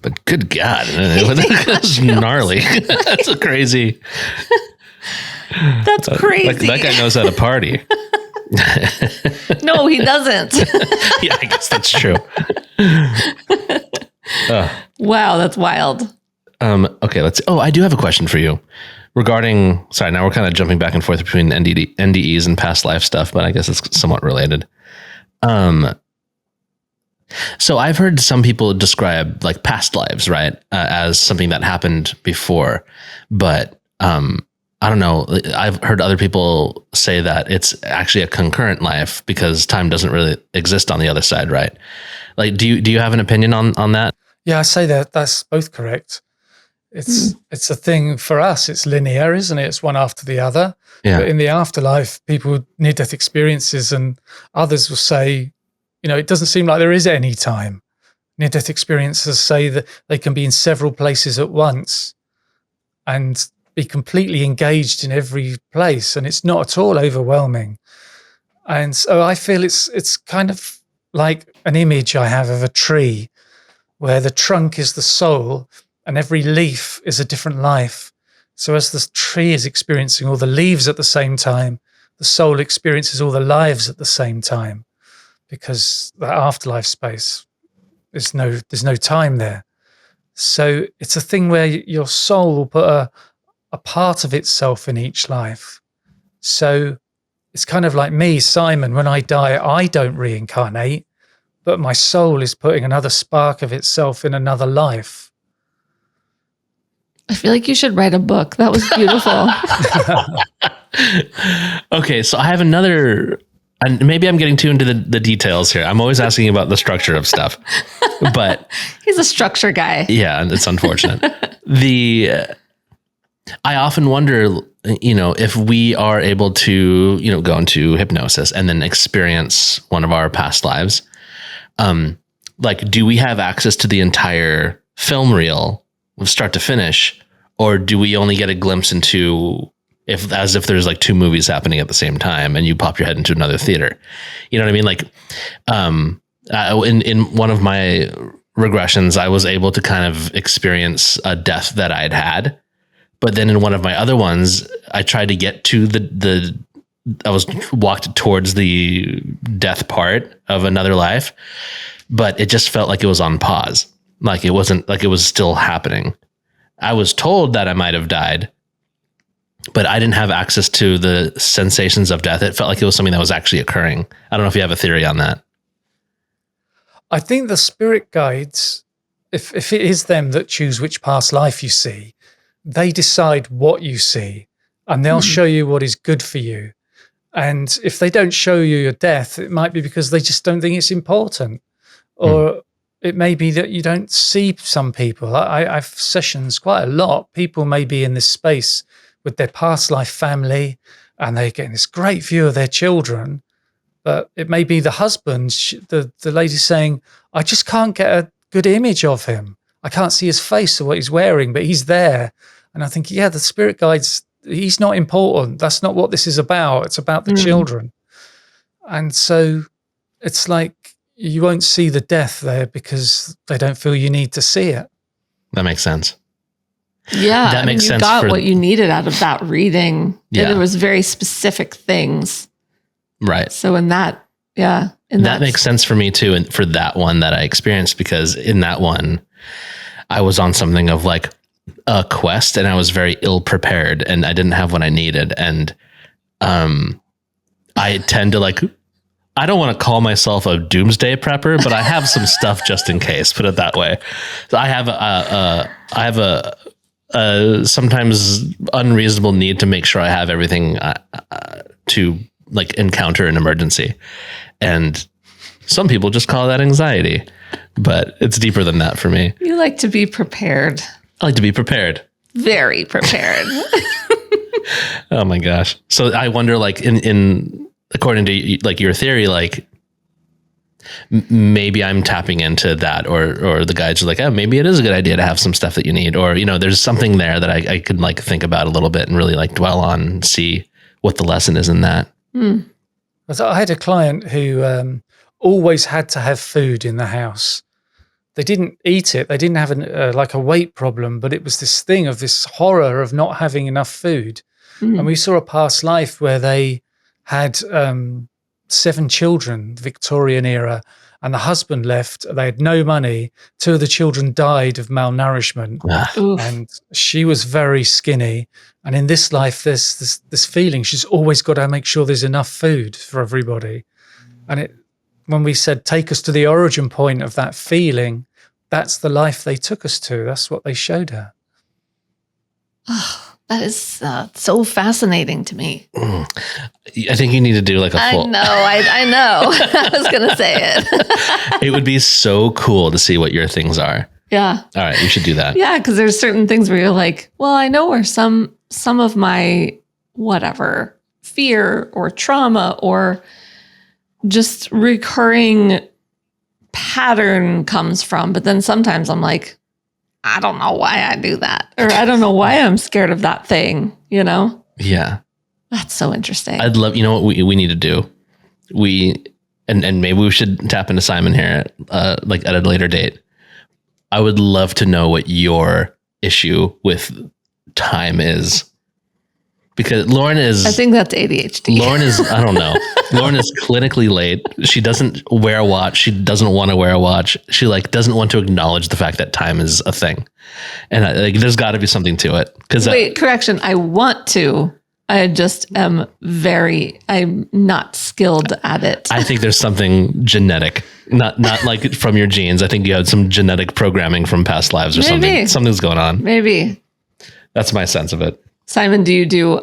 But good God, that's gnarly. That's a crazy. That's crazy. That guy knows how to party. No, he doesn't. Yeah, I guess that's true. Wow, that's wild. Okay, I do have a question for you regarding, sorry, now we're kind of jumping back and forth between NDEs and past life stuff, but I guess it's somewhat related. So I've heard some people describe like past lives, right, as something that happened before, but I don't know. I've heard other people say that it's actually a concurrent life because time doesn't really exist on the other side, right? Like, do you have an opinion on that? Yeah, I say that's both correct. It's a thing for us. It's linear, isn't it? It's one after the other. Yeah. But in the afterlife, people with near-death experiences and others will say, it doesn't seem like there is any time. Near-death experiences say that they can be in several places at once and be completely engaged in every place, and it's not at all overwhelming. And so I feel it's kind of like an image I have of a tree where the trunk is the soul and every leaf is a different life. So as the tree is experiencing all the leaves at the same time, the soul experiences all the lives at the same time, because that afterlife space, there's no time there. So it's a thing where your soul will put a part of itself in each life. So it's kind of like me, Simon, when I die, I don't reincarnate, but my soul is putting another spark of itself in another life. I feel like you should write a book. That was beautiful. Okay, so I have another, and maybe I'm getting too into the details here. I'm always asking about the structure of stuff, but he's a structure guy. Yeah, it's unfortunate. I often wonder, if we are able to, go into hypnosis and then experience one of our past lives. Do we have access to the entire film reel from start to finish, or do we only get a glimpse into as if there's like two movies happening at the same time and you pop your head into another theater? You know what I mean? Like, in one of my regressions, I was able to kind of experience a death that I'd had. But then in one of my other ones, I tried to get to the walked towards the death part of another life, but it just felt like it was on pause. Like it wasn't like it was still happening. I was told that I might have died, but I didn't have access to the sensations of death. It felt like it was something that was actually occurring. I don't know if you have a theory on that. I think the spirit guides, if it is them that choose which past life you see, they decide what you see, and they'll show you what is good for you. And if they don't show you your death, it might be because they just don't think it's important. Or it may be that you don't see some people. I've sessions quite a lot. People may be in this space with their past life family, and they're getting this great view of their children. But it may be the husband, the lady saying, I just can't get a good image of him. I can't see his face or what he's wearing, but he's there. And I think, yeah, the spirit guides, he's not important. That's not what this is about. It's about the children. And so it's like you won't see the death there because they don't feel you need to see it. That makes sense. Yeah. That makes sense. You got what you needed out of that reading. Yeah. And it was very specific things. Right. So in that, that makes sense for me too. And for that one that I experienced, because in that one, I was on something of like a quest and I was very ill prepared and I didn't have what I needed. And I tend to like, I don't want to call myself a doomsday prepper, but I have some stuff just in case, put it that way. So I have a sometimes unreasonable need to make sure I have everything to like encounter an emergency. And some people just call that anxiety, but it's deeper than that for me. You like to be prepared. I like to be prepared. Very prepared. Oh my gosh. So I wonder, like in according to like your theory, like maybe I'm tapping into that, or the guides are like, oh, maybe it is a good idea to have some stuff that you need, or, you know, there's something there that I could like think about a little bit and really like dwell on, see what the lesson is in that. So I had a client who always had to have food in the house. They didn't eat it. They didn't have like a weight problem, but it was this thing of this horror of not having enough food. And we saw a past life where they had 7 children, Victorian era, and the husband left. They had no money. 2 of the children died of malnourishment, and she was very skinny. And in this life, there's this feeling she's always got to make sure there's enough food for everybody. And when we said, take us to the origin point of that feeling, that's the life they took us to. That's what they showed her. Oh, that is so fascinating to me. I think you need to do like a full... I know. I was going to say it. It would be so cool to see what your things are. Yeah. All right, you should do that. Yeah, because there's certain things where you're like, well, I know where some of my whatever fear or trauma or just recurring pattern comes from. But then sometimes I'm like, I don't know why I do that, or I don't know why I'm scared of that thing, you know? Yeah. That's so interesting. I'd love, you know what we need to do? And maybe we should tap into Simon here, like at a later date. I would love to know what your issue with time is. Because Lauren is... I think that's ADHD. Lauren is, I don't know. Lauren is clinically late. She doesn't wear a watch. She doesn't want to wear a watch. She like doesn't want to acknowledge the fact that time is a thing. And like, there's got to be something to it. Wait, correction. I want to. I just am I'm not skilled at it. I think there's something genetic, not like from your genes. I think you had some genetic programming from past lives or something. Something's going on. Maybe. That's my sense of it. Simon, do you do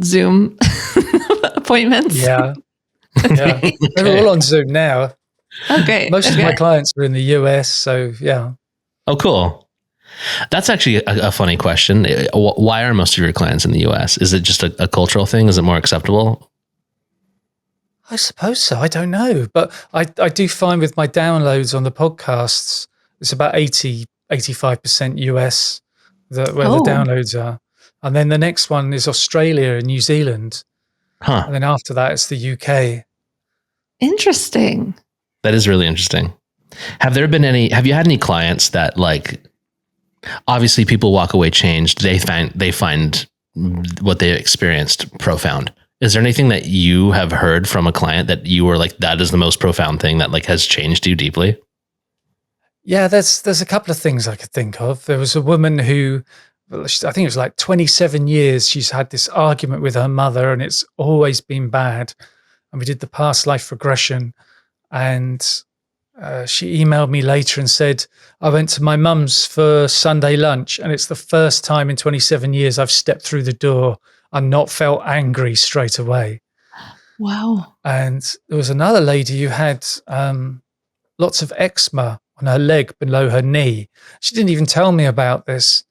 Zoom appointments? Yeah. They're all on Zoom now. Okay. Most of my clients are in the US, so yeah. Oh, cool. That's actually a funny question. Why are most of your clients in the US? Is it just a cultural thing? Is it more acceptable? I suppose so. I don't know. But I do find with my downloads on the podcasts, it's about 85% US where the downloads are. And then the next one is Australia and New Zealand. Huh. And then after that, it's the UK. Interesting. That is really interesting. Have you had any clients that like, obviously people walk away changed. They find what they experienced profound. Is there anything that you have heard from a client that you were like, that is the most profound thing that like has changed you deeply? Yeah, there's a couple of things I could think of. There was a woman who, well, I think it was like 27 years, she's had this argument with her mother and it's always been bad. And we did the past life regression, and she emailed me later and said, I went to my mum's for Sunday lunch and it's the first time in 27 years I've stepped through the door and not felt angry straight away. Wow. And there was another lady who had lots of eczema on her leg below her knee. She didn't even tell me about this.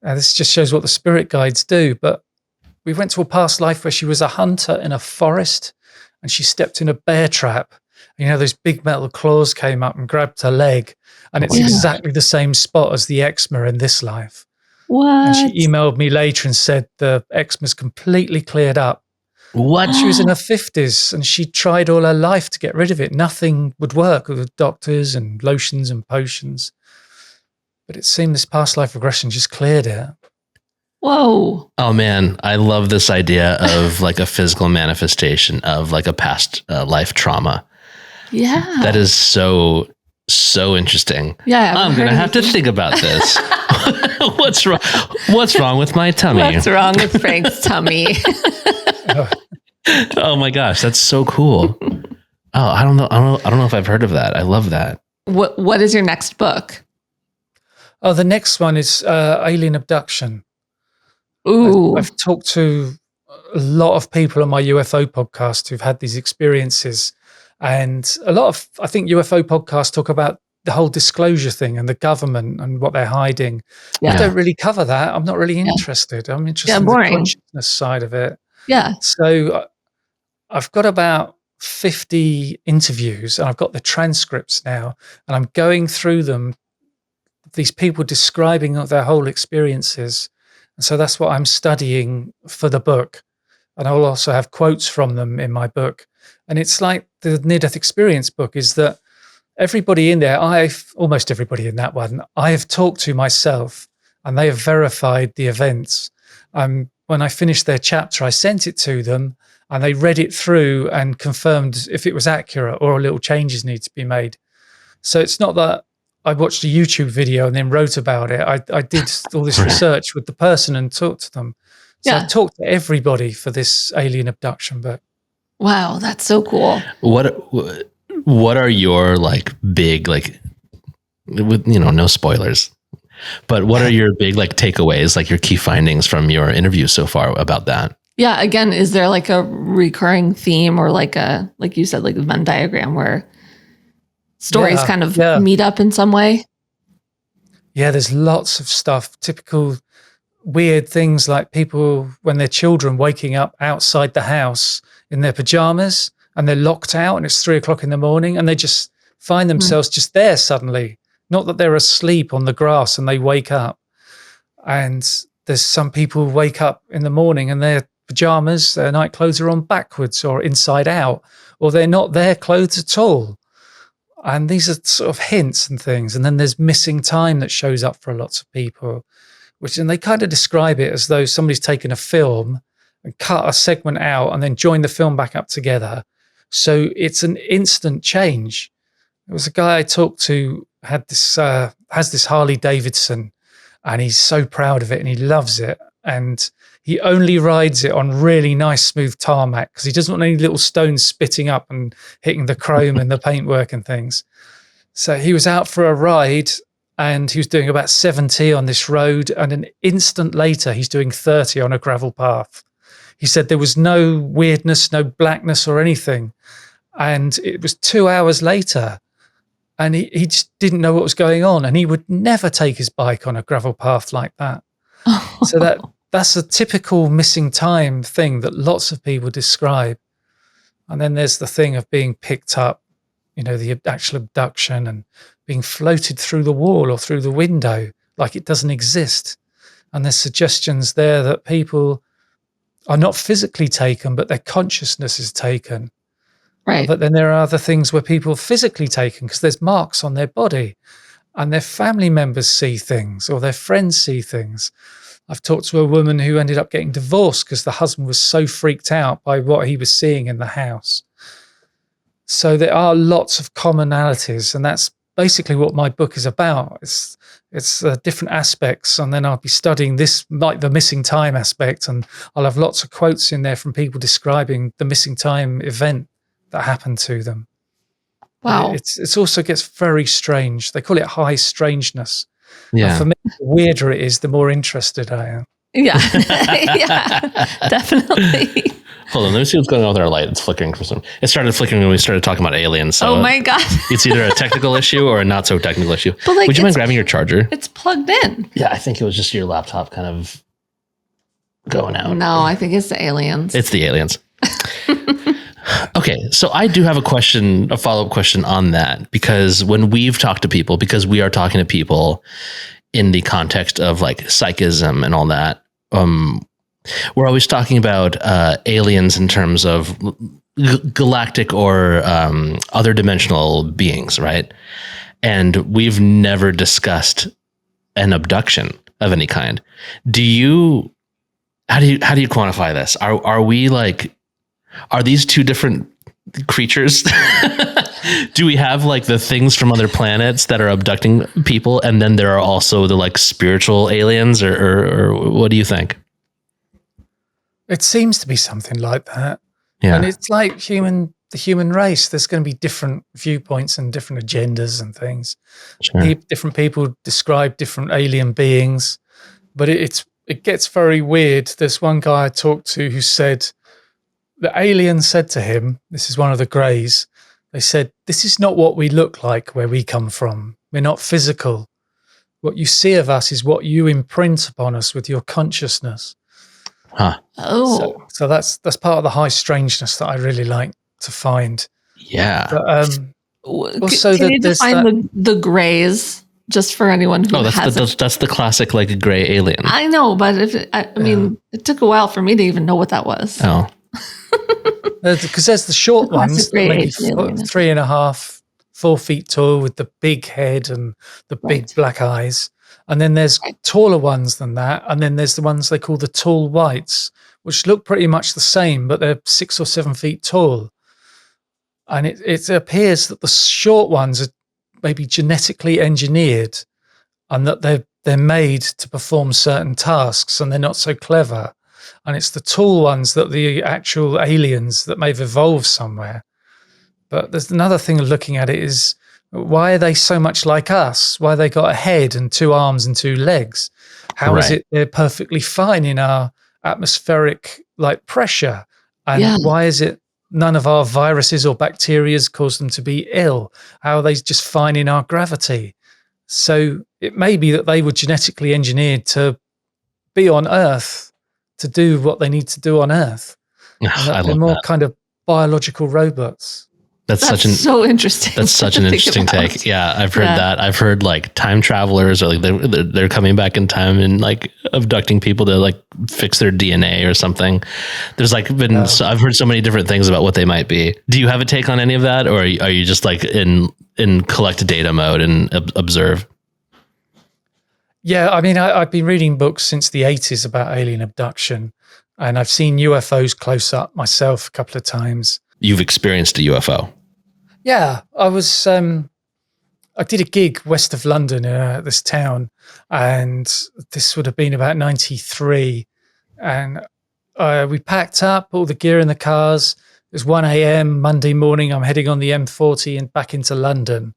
This just shows what the spirit guides do. But we went to a past life where she was a hunter in a forest and she stepped in a bear trap. You know, those big metal claws came up and grabbed her leg. And it's exactly the same spot as the eczema in this life. What? And she emailed me later and said the eczema's completely cleared up. What? She was in her 50s and she tried all her life to get rid of it. Nothing would work with doctors and lotions and potions. But it seemed this past life regression just cleared it. Whoa. Oh man, I love this idea of like a physical manifestation of like a past life trauma. Yeah. That is so interesting. Yeah. I'm going to have to think about this. What's wrong? What's wrong with my tummy? What's wrong with Frank's tummy? Oh my gosh, that's so cool. Oh, I don't know if I've heard of that. I love that. What is your next book? Oh, the next one is alien abduction. Ooh. I've talked to a lot of people on my UFO podcast who've had these experiences. And a lot of, I think UFO podcasts talk about the whole disclosure thing and the government and what they're hiding. Yeah. I don't really cover that. I'm not really interested. I'm interested in the consciousness side of it. Yeah. So I've got about 50 interviews and I've got the transcripts now and I'm going through them, these people describing their whole experiences. And so that's what I'm studying for the book. And I'll also have quotes from them in my book. And it's like the near-death experience book is that everybody in there, almost everybody in that one, I have talked to myself and they have verified the events. When I finished their chapter, I sent it to them and they read it through and confirmed if it was accurate or little changes need to be made. So it's not that I watched a YouTube video and then wrote about it. I did all this research with the person and talked to them. So I talked to everybody for this alien abduction book. Wow, that's so cool. What are your like big, like, with, you know, no spoilers, but what are your big like takeaways, like your key findings from your interview so far about that? Yeah. Again, is there like a recurring theme or like you said, like a Venn diagram where stories kind of meet up in some way? Yeah, there's lots of stuff, typical weird things like people, when their children waking up outside the house in their pajamas and they're locked out and it's 3 o'clock in the morning and they just find themselves just there suddenly. Not that they're asleep on the grass and they wake up. And there's some people who wake up in the morning and their pajamas, their night clothes are on backwards or inside out, or they're not their clothes at all. And these are sort of hints and things. And then there's missing time that shows up for lots of people, and they kind of describe it as though somebody's taken a film and cut a segment out and then joined the film back up together. So it's an instant change. There was a guy I talked to has this Harley Davidson and he's so proud of it and he loves it. And he only rides it on really nice, smooth tarmac because he doesn't want any little stones spitting up and hitting the chrome and the paintwork and things. So he was out for a ride and he was doing about 70 on this road. And an instant later, he's doing 30 on a gravel path. He said there was no weirdness, no blackness or anything. And it was 2 hours later and he just didn't know what was going on. And he would never take his bike on a gravel path like that. So that's a typical missing time thing that lots of people describe. And then there's the thing of being picked up, you know, the actual abduction and being floated through the wall or through the window like it doesn't exist. And there's suggestions there that people are not physically taken, but their consciousness is taken. Right. But then there are other things where people are physically taken because there's marks on their body and their family members see things or their friends see things. I've talked to a woman who ended up getting divorced because the husband was so freaked out by what he was seeing in the house. So there are lots of commonalities, and that's basically what my book is about. It's different aspects, and then I'll be studying this, like the missing time aspect, and I'll have lots of quotes in there from people describing the missing time event that happened to them. Wow. It's also gets very strange. They call it high strangeness. Yeah. And for me, the weirder it is, the more interested I am. Yeah. Yeah, definitely. Hold on, let me see what's going on with our light. It's flickering for some. It started flickering when we started talking about aliens. So Oh my God. it's either a technical issue or a not so technical issue. But like, Would you mind grabbing your charger? It's plugged in. Yeah, I think it was just your laptop kind of going out. No, I think it's the aliens. It's the aliens. Okay, so I do have a follow-up question on that, because when we've talked to people, because we are talking to people in the context of like psychism and all that, we're always talking about aliens in terms of galactic or other dimensional beings, right? And we've never discussed an abduction of any kind. How do you quantify this? Are these two different creatures? Do we have like the things from other planets that are abducting people, and then there are also the like spiritual aliens, or what do you think? It seems to be something like that. Yeah. And it's like the human race. There's going to be different viewpoints and different agendas and things. Sure. Different people describe different alien beings, but it gets very weird. There's one guy I talked to who said the alien said to him, this is one of the Greys, they said, "This is not what we look like where we come from. We're not physical. What you see of us is what you imprint upon us with your consciousness." Huh. Oh. So that's part of the high strangeness that I really like to find. Yeah. But, also can you define the Greys, just for anyone who hasn't? That's the classic like gray alien. I know, but I mean, it took a while for me to even know what that was. Oh. Because there's the short ones, maybe 3.5, 4 feet tall with the big head and the big black eyes. And then there's taller ones than that. And then there's the ones they call the tall whites, which look pretty much the same, but they're 6 or 7 feet tall. And it appears that the short ones are maybe genetically engineered, and that they're made to perform certain tasks, and they're not so clever. And it's the tall ones that the actual aliens that may have evolved somewhere. But there's another thing of looking at it is, why are they so much like us? Why they got a head and 2 arms and 2 legs? How is it they're perfectly fine in our atmospheric like pressure? And why is it none of our viruses or bacteria cause them to be ill? How are they just fine in our gravity? So it may be that they were genetically engineered to be on Earth, to do what they need to do on Earth. They're more kind of biological robots. That's so interesting. That's such an interesting take. Yeah, I've heard that. I've heard like time travelers, or like they're coming back in time and like abducting people to like fix their DNA or something. There's like been I've heard so many different things about what they might be. Do you have a take on any of that, or are you just like in collect data mode and observe? Yeah, I mean, I've been reading books since the 80s about alien abduction, and I've seen UFOs close up myself a couple of times. You've experienced a UFO? Yeah, I was. I did a gig west of London in this town, and this would have been about 93. And we packed up all the gear in the cars. It was 1 a.m. Monday morning. I'm heading on the M40 and back into London.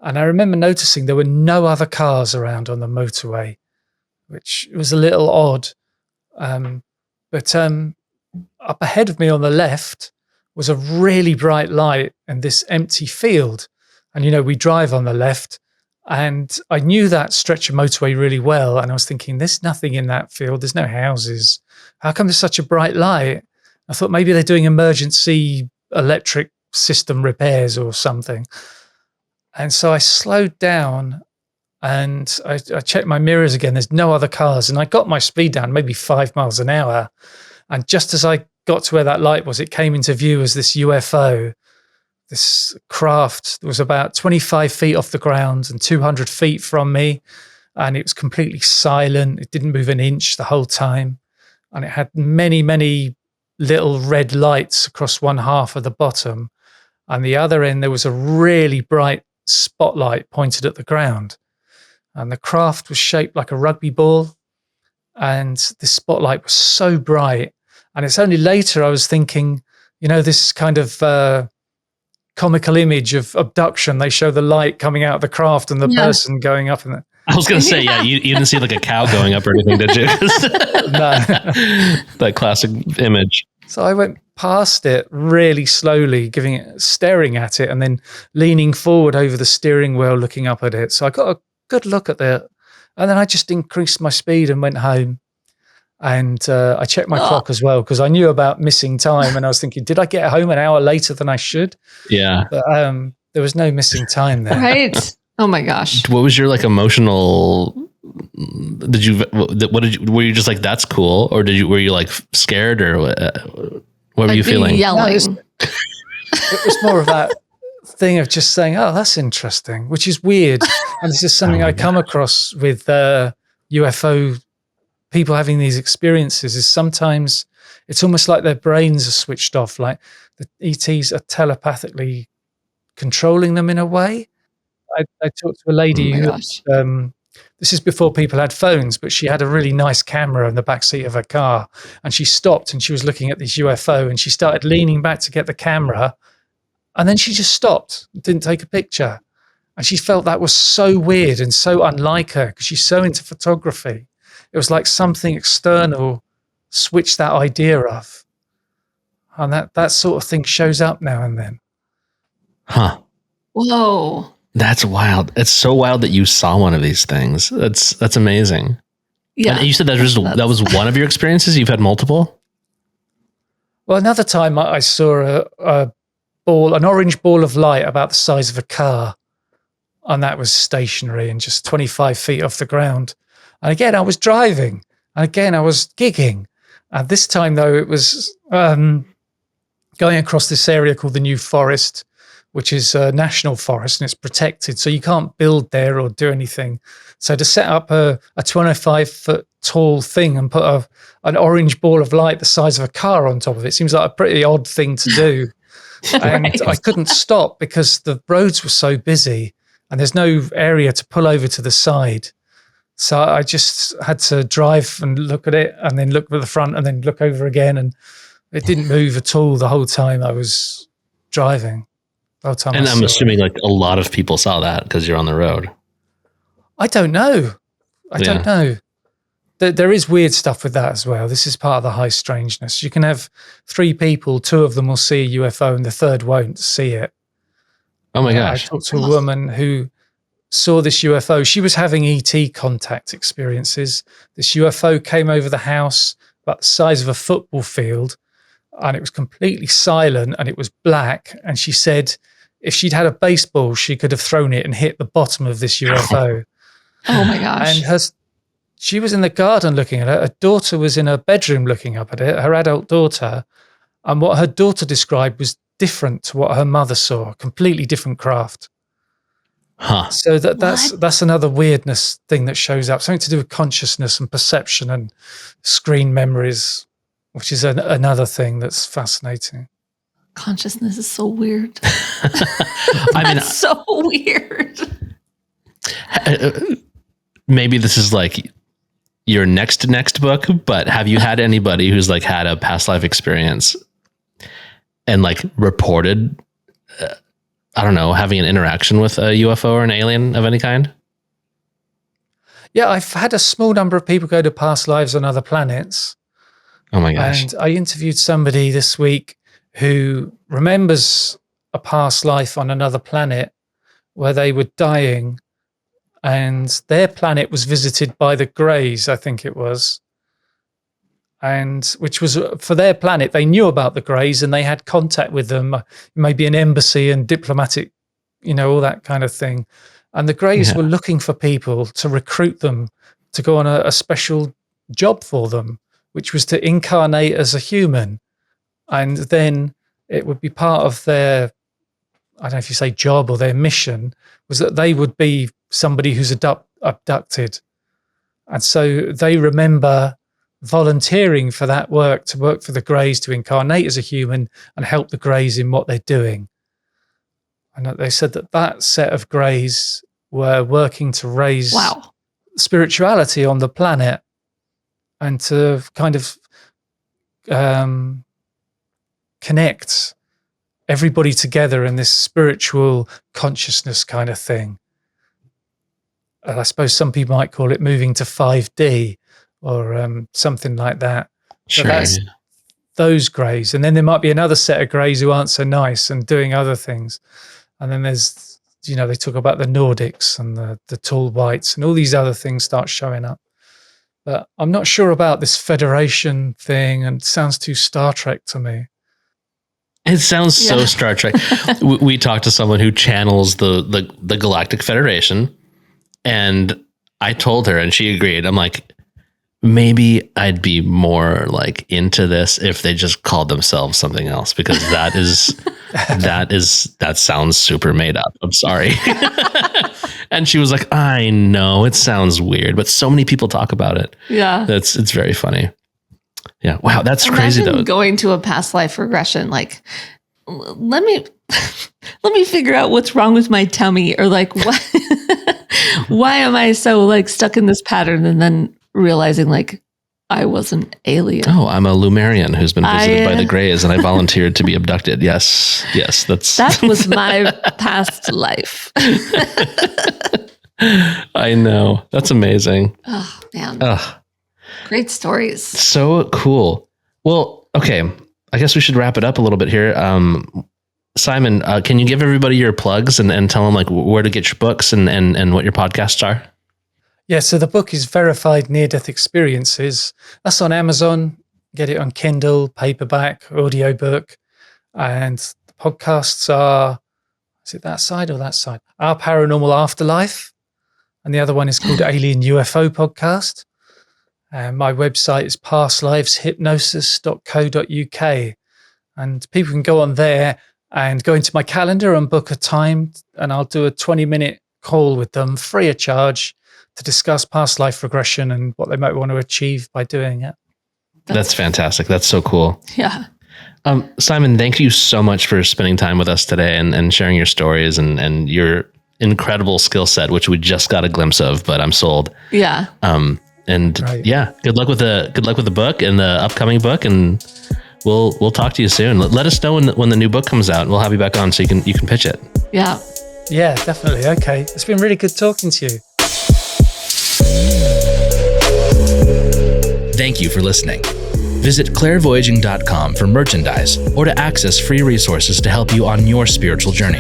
And I remember noticing there were no other cars around on the motorway, which was a little odd. But up ahead of me on the left was a really bright light and this empty field. And, you know, we drive on the left, and I knew that stretch of motorway really well. And I was thinking, there's nothing in that field. There's no houses. How come there's such a bright light? I thought maybe they're doing emergency electric system repairs or something. And so I slowed down and I checked my mirrors again. There's no other cars. And I got my speed down, maybe 5 miles an hour. And just as I got to where that light was, it came into view as this UFO, this craft that was about 25 feet off the ground and 200 feet from me. and it was completely silent. It didn't move an inch the whole time. And it had many, many little red lights across one half of the bottom. And the other end, there was a really bright spotlight pointed at the ground. And the craft was shaped like a rugby ball. And the spotlight was so bright. And it's only later I was thinking, this kind of comical image of abduction. They show the light coming out of the craft and the person going up in it. I was going to say, you didn't see like a cow going up or anything, did you? No. That classic image. So I went past it really slowly, staring at it and then leaning forward over the steering wheel, looking up at it. So I got a good look at it. And then I just increased my speed and went home. And I checked my clock as well because I knew about missing time. And I was thinking, did I get home an hour later than I should? Yeah. But there was no missing time there. Right. Oh my gosh. What was your like emotional? Were you just like, that's cool? Or were you like scared or what were you feeling? Yelling. No, it was more of that thing of just saying, oh, that's interesting, which is weird. And this is something I come across with UFO people having these experiences is sometimes it's almost like their brains are switched off, like the ETs are telepathically controlling them in a way. I talked to a lady who, this is before people had phones, but she had a really nice camera in the backseat of her car, and she stopped and she was looking at this UFO and she started leaning back to get the camera, and then she just stopped, didn't take a picture. And she felt that was so weird and so unlike her because she's so into photography. It was like something external switched that idea off. And that sort of thing shows up now and then. Huh. Whoa. That's wild. It's so wild that you saw one of these things. That's amazing. Yeah. And you said that was one of your experiences? You've had multiple? Well, another time I saw an orange ball of light about the size of a car. And that was stationary and just 25 feet off the ground. And again, I was driving. And again, I was gigging. And this time, though, it was going across this area called the New Forest, which is a national forest and it's protected. So you can't build there or do anything. So to set up a 25-foot tall thing and put an orange ball of light the size of a car on top of it seems like a pretty odd thing to do. And I couldn't stop because the roads were so busy and there's no area to pull over to the side. So I just had to drive and look at it and then look at the front and then look over again. And it didn't move at all the whole time I was driving. And I'm assuming like a lot of people saw that because you're on the road. I don't know. I don't know. There is weird stuff with that as well. This is part of the high strangeness. You can have 3 people, 2 of them will see a UFO and the third won't see it. Oh my gosh. I talked to a woman who saw this UFO. She was having ET contact experiences. This UFO came over the house about the size of a football field and it was completely silent and it was black. And she said if she'd had a baseball, she could have thrown it and hit the bottom of this UFO. Oh my gosh. And she was in the garden looking at it. Her daughter was in her bedroom looking up at it, her adult daughter. And what her daughter described was different to what her mother saw, completely different craft. Huh. So that's another weirdness thing that shows up, something to do with consciousness and perception and screen memories, which is another thing that's fascinating. Consciousness is so weird. I mean, so weird. Maybe this is like your next book, but have you had anybody who's like had a past life experience and like reported, I don't know, having an interaction with a UFO or an alien of any kind? Yeah, I've had a small number of people go to past lives on other planets. Oh my gosh. And I interviewed somebody this week who remembers a past life on another planet where they were dying and their planet was visited by the Greys, I think it was. And which was for their planet, they knew about the Greys and they had contact with them, maybe an embassy and diplomatic, all that kind of thing. And the Greys were looking for people to recruit them to go on a special job for them, which was to incarnate as a human. And then it would be part of their, I don't know if you say job or their mission, was that they would be somebody who's abducted And so they remember volunteering for that work, to work for the Greys, to incarnate as a human and help the Greys in what they're doing. And they said that set of Greys were working to raise spirituality on the planet and to kind of connect everybody together in this spiritual consciousness kind of thing. I suppose some people might call it moving to 5D or something like that. Sure. So that's those Greys. And then there might be another set of Greys who aren't so nice and doing other things. And then there's, they talk about the Nordics and the tall whites and all these other things start showing up. But I'm not sure about this Federation thing, and it sounds too Star Trek to me. It sounds so Star Trek. We talked to someone who channels the Galactic Federation, and I told her, and she agreed. I'm like, maybe I'd be more like into this if they just called themselves something else, because that sounds super made up. I'm sorry. And she was like, I know it sounds weird, but so many people talk about it. Yeah. It's very funny. Yeah. Wow. That's crazy though. Going to a past life regression, like, let me figure out what's wrong with my tummy, or like, why am I so like stuck in this pattern? And then realizing like I was an alien. Oh, I'm a Lumerian who's been visited by the Greys, and I volunteered to be abducted. Yes, that was my past life. I know. That's amazing. Oh man. Great stories. So cool. Well, okay. I guess we should wrap it up a little bit here. Simon, can you give everybody your plugs and tell them like where to get your books and what your podcasts are? Yeah, so the book is Verified Near-Death Experiences. That's on Amazon. Get it on Kindle, paperback, audiobook. And the podcasts are, is it that side or that side? Our Paranormal Afterlife. And the other one is called Alien UFO Podcast. And my website is pastliveshypnosis.co.uk. And people can go on there and go into my calendar and book a time, and I'll do a 20-minute call with them free of charge to discuss past life regression and what they might want to achieve by doing it. That's fantastic. That's so cool. Yeah. Simon, thank you so much for spending time with us today and sharing your stories and your incredible skill set, which we just got a glimpse of, but I'm sold. Yeah. Good luck with the book and the upcoming book, and we'll talk to you soon. Let us know when the new book comes out, and we'll have you back on so you can pitch it. Yeah. Yeah, definitely. Okay. It's been really good talking to you. Thank you for listening. Visit clairvoyaging.com for merchandise or to access free resources to help you on your spiritual journey.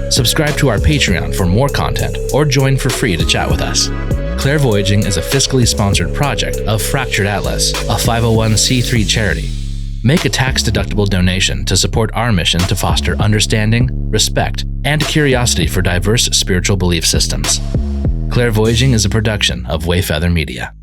Subscribe to our Patreon for more content or join for free to chat with us. Clairvoyaging is a fiscally sponsored project of Fractured Atlas, a 501c3 charity. Make a tax-deductible donation to support our mission to foster understanding, respect, and curiosity for diverse spiritual belief systems. Clairvoyaging is a production of Wayfeather Media.